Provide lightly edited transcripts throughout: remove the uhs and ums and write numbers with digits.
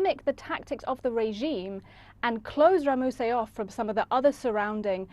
mimic the tactics of the regime and close Ramuseh off from some of the other surrounding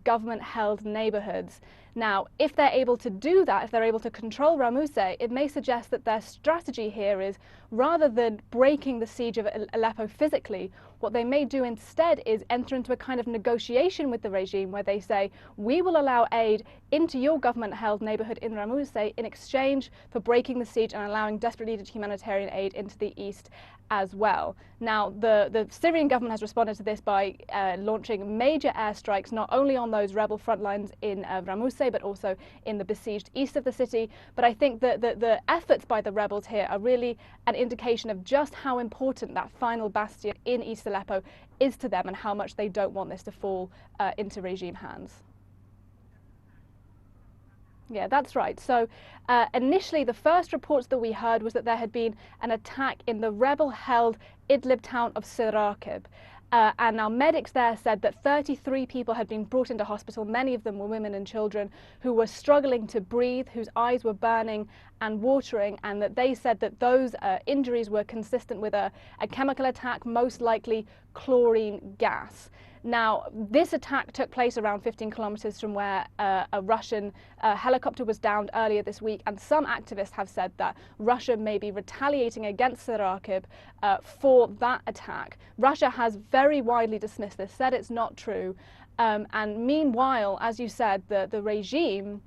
government-held neighborhoods. Now, if they're able to do that, if they're able to control Ramuseh, it may suggest that their strategy here is, rather than breaking the siege of Aleppo physically, what they may do instead is enter into a kind of negotiation with the regime where they say, we will allow aid into your government-held neighborhood in Ramuseh in exchange for breaking the siege and allowing desperately needed humanitarian aid into the east as well. Now, the Syrian government has responded to this by launching major airstrikes, not only on those rebel front lines in Ramuseh, but also in the besieged east of the city. But I think that the efforts by the rebels here are really an indication of just how important that final bastion in East Aleppo is to them and how much they don't want this to fall into regime hands. Yeah, that's right. So initially, the first reports that we heard was that there had been an attack in the rebel-held Idlib town of Saraqeb. And now medics there said that 33 people had been brought into hospital. Many of them were women and children who were struggling to breathe, whose eyes were burning and watering, and that they said that those injuries were consistent with a chemical attack, most likely chlorine gas. Now, this attack took place around 15 kilometers from where a Russian helicopter was downed earlier this week, and some activists have said that Russia may be retaliating against Saraqeb for that attack. Russia has very widely dismissed this, said it's not true. And meanwhile, as you said, the regime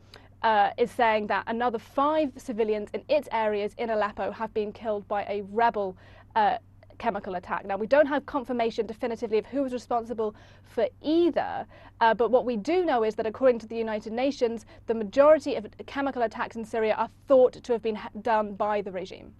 is saying that another 5 civilians in its areas in Aleppo have been killed by a rebel chemical attack. Now, we don't have confirmation definitively of who was responsible for either, but what we do know is that according to the United Nations, the majority of chemical attacks in Syria are thought to have been done by the regime.